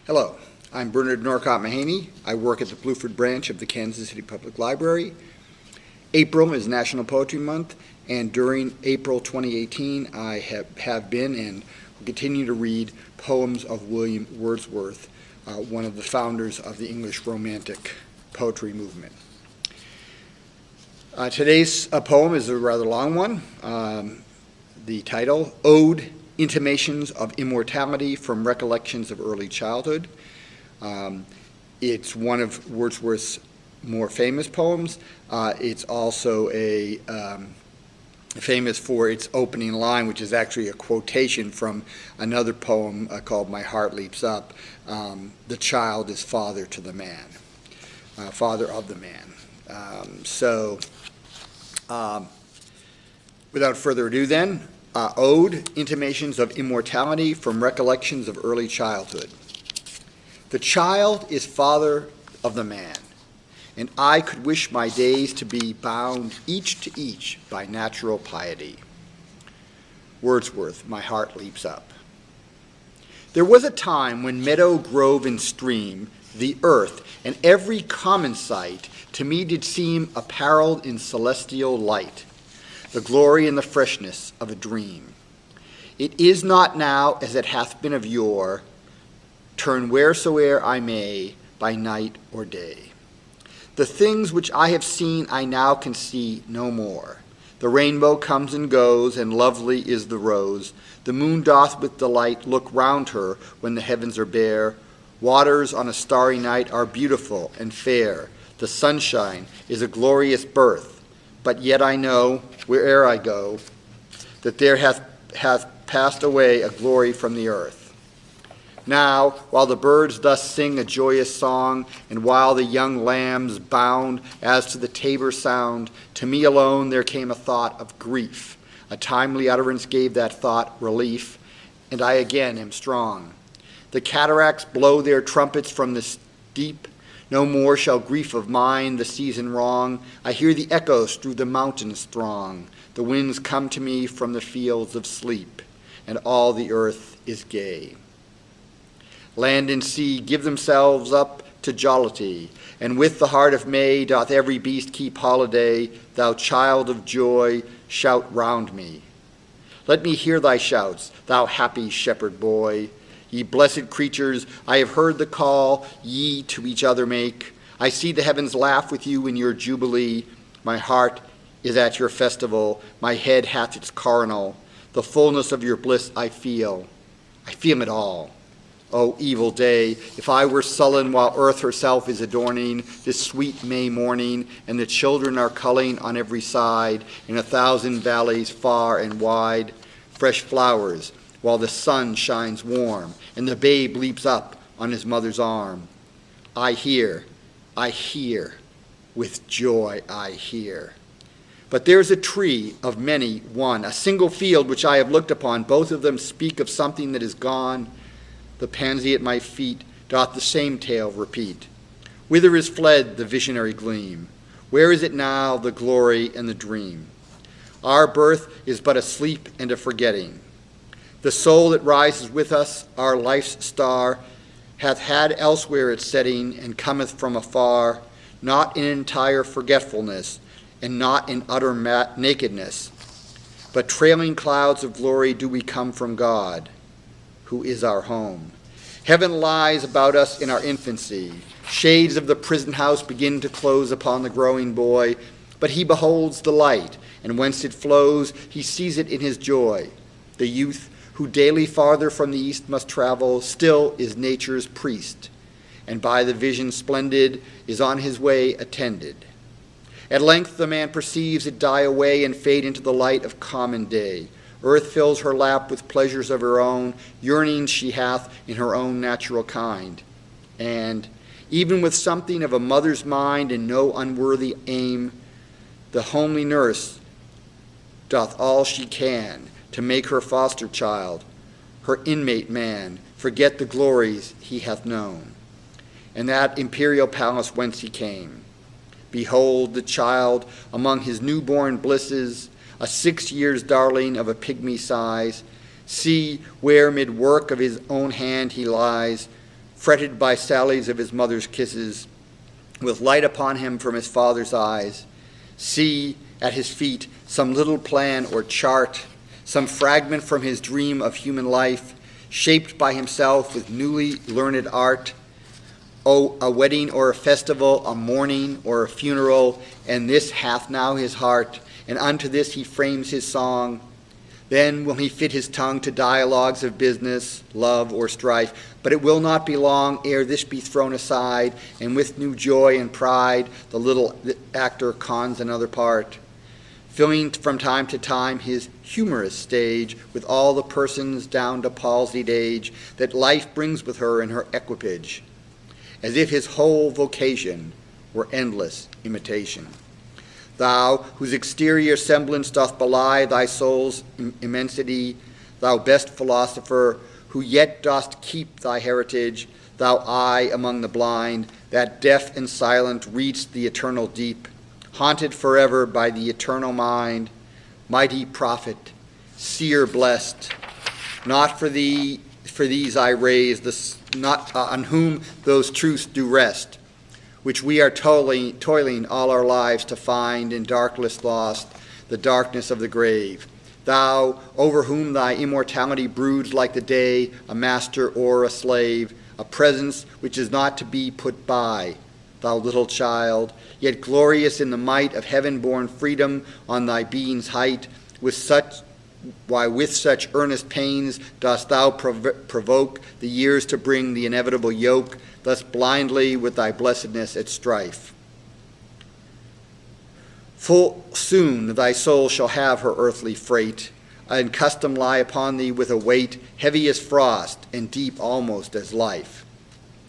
Hello, I'm Bernard Norcott-Mahany. I work at the Bluford branch of the Kansas City Public Library. April is National Poetry Month, and during April 2018, I have been and will continue to read poems of William Wordsworth, one of the founders of the English Romantic poetry movement. Today's poem is a rather long one. The title, Ode, Intimations of Immortality from Recollections of Early Childhood. It's one of Wordsworth's more famous poems. It's also famous for its opening line, which is actually a quotation from another poem called My Heart Leaps Up. The child is father to the man, father of the man. Without further ado then, Ode, Intimations of Immortality from Recollections of Early Childhood. The child is father of the man, and I could wish my days to be bound each to each by natural piety. Wordsworth, My Heart Leaps Up. There was a time when meadow, grove, and stream, the earth, and every common sight, to me did seem apparelled in celestial light, the glory and the freshness of a dream. It is not now as it hath been of yore, turn wheresoe'er I may, by night or day. The things which I have seen I now can see no more. The rainbow comes and goes, and lovely is the rose. The moon doth with delight look round her when the heavens are bare. Waters on a starry night are beautiful and fair. The sunshine is a glorious birth. But yet I know, where'er I go, that there hath passed away a glory from the earth. Now, while the birds thus sing a joyous song, and while the young lambs bound as to the tabor sound, to me alone there came a thought of grief. A timely utterance gave that thought relief, and I again am strong. The cataracts blow their trumpets from the steep. No more shall grief of mine the season wrong. I hear the echoes through the mountains throng. The winds come to me from the fields of sleep, and all the earth is gay. Land and sea give themselves up to jollity, and with the heart of May doth every beast keep holiday. Thou child of joy, shout round me. Let me hear thy shouts, thou happy shepherd boy. Ye blessed creatures, I have heard the call ye to each other make. I see the heavens laugh with you in your jubilee. My heart is at your festival. My head hath its coronal. The fullness of your bliss I feel it all. O evil day, if I were sullen while earth herself is adorning this sweet May morning, and the children are culling on every side, in 1,000 valleys far and wide, fresh flowers, while the sun shines warm, and the babe leaps up on his mother's arm. I hear, with joy I hear. But there's a tree of many one, a single field which I have looked upon. Both of them speak of something that is gone. The pansy at my feet doth the same tale repeat. Whither is fled the visionary gleam? Where is it now, the glory and the dream? Our birth is but a sleep and a forgetting. The soul that rises with us, our life's star, hath had elsewhere its setting, and cometh from afar, not in entire forgetfulness, and not in utter nakedness, but trailing clouds of glory do we come from God, who is our home. Heaven lies about us in our infancy. Shades of the prison house begin to close upon the growing boy, but he beholds the light, and whence it flows, he sees it in his joy. The youth, who daily farther from the east must travel, still is nature's priest, and by the vision splendid is on his way attended. At length the man perceives it die away and fade into the light of common day. Earth fills her lap with pleasures of her own, yearnings she hath in her own natural kind. And, even with something of a mother's mind and no unworthy aim, the homely nurse doth all she can to make her foster child, her inmate man, forget the glories he hath known, and that imperial palace whence he came. Behold the child among his newborn blisses, a 6 years' darling of a pygmy size. See where mid work of his own hand he lies, fretted by sallies of his mother's kisses, with light upon him from his father's eyes. See at his feet some little plan or chart, some fragment from his dream of human life, shaped by himself with newly learned art. Oh, a wedding or a festival, a mourning or a funeral, and this hath now his heart, and unto this he frames his song. Then will he fit his tongue to dialogues of business, love, or strife, but it will not be long ere this be thrown aside, and with new joy and pride the little actor cons another part, filling from time to time his humorous stage with all the persons down to palsied age that life brings with her in her equipage, as if his whole vocation were endless imitation. Thou, whose exterior semblance doth belie thy soul's immensity, thou best philosopher, who yet dost keep thy heritage, thou eye among the blind, that deaf and silent reached the eternal deep, haunted forever by the eternal mind, mighty prophet, seer blessed, not for these I raise, not on whom those truths do rest, which we are toiling all our lives to find in darkless lost, the darkness of the grave. Thou, over whom thy immortality broods like the day, a master or a slave, a presence which is not to be put by, thou little child, yet glorious in the might of heaven-born freedom on thy being's height, with such earnest pains dost thou provoke the years to bring the inevitable yoke, thus blindly with thy blessedness at strife. Full soon thy soul shall have her earthly freight, and custom lie upon thee with a weight heavy as frost and deep almost as life.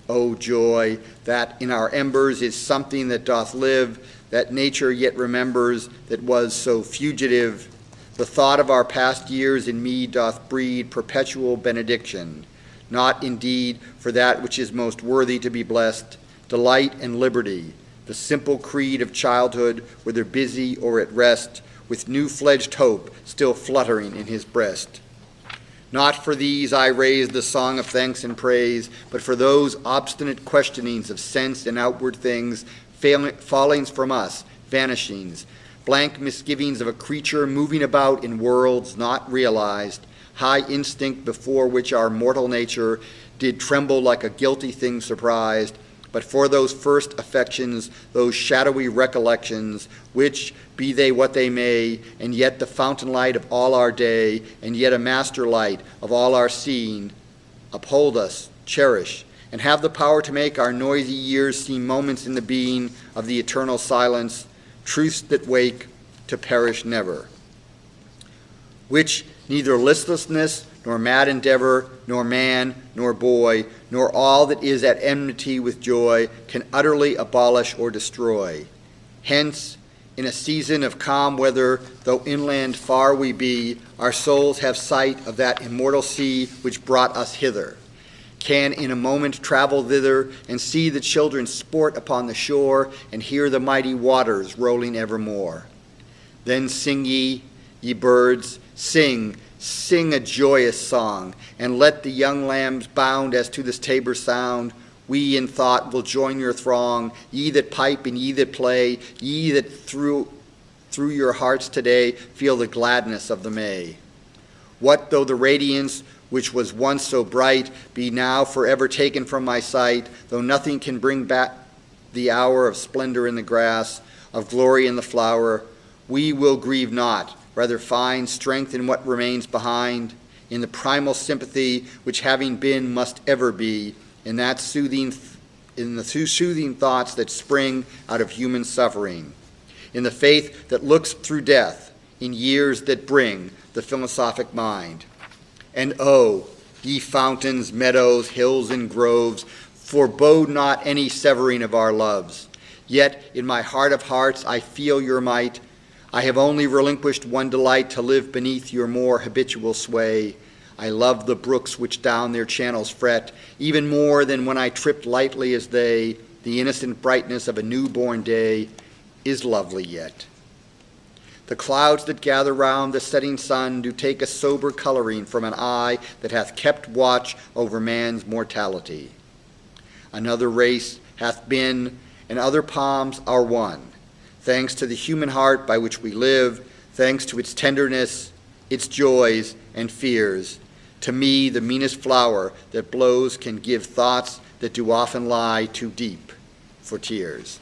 O joy, that in our embers is something that doth live, that nature yet remembers, that was so fugitive. The thought of our past years in me doth breed perpetual benediction, not indeed for that which is most worthy to be blessed, delight and liberty, the simple creed of childhood, whether busy or at rest, with new-fledged hope still fluttering in his breast. Not for these I raise the song of thanks and praise, but for those obstinate questionings of sense and outward things, fallings from us, vanishings, blank misgivings of a creature moving about in worlds not realized, high instinct before which our mortal nature did tremble like a guilty thing surprised, but for those first affections, those shadowy recollections, which, be they what they may, and yet the fountain light of all our day, and yet a master light of all our seeing, uphold us, cherish, and have the power to make our noisy years seem moments in the being of the eternal silence, truths that wake to perish never, which neither listlessness, nor mad endeavor, nor man, nor boy, nor all that is at enmity with joy can utterly abolish or destroy. Hence, in a season of calm weather, though inland far we be, our souls have sight of that immortal sea which brought us hither, can in a moment travel thither, and see the children sport upon the shore, and hear the mighty waters rolling evermore. Then sing ye birds, sing a joyous song, and let the young lambs bound as to this tabor sound. We in thought will join your throng, ye that pipe and ye that play, ye that through your hearts today feel the gladness of the May. What though the radiance which was once so bright be now forever taken from my sight, though nothing can bring back the hour of splendor in the grass, of glory in the flower, we will grieve not, rather find strength in what remains behind, in the primal sympathy which having been must ever be, in the soothing thoughts that spring out of human suffering, in the faith that looks through death, in years that bring the philosophic mind. And oh, ye fountains, meadows, hills, and groves, forebode not any severing of our loves. Yet in my heart of hearts I feel your might. I have only relinquished one delight, to live beneath your more habitual sway. I love the brooks which down their channels fret, even more than when I tripped lightly as they. The innocent brightness of a newborn day is lovely yet. The clouds that gather round the setting sun do take a sober coloring from an eye that hath kept watch over man's mortality. Another race hath been, and other palms are won. Thanks to the human heart by which we live, thanks to its tenderness, its joys and fears. To me, the meanest flower that blows can give thoughts that do often lie too deep for tears.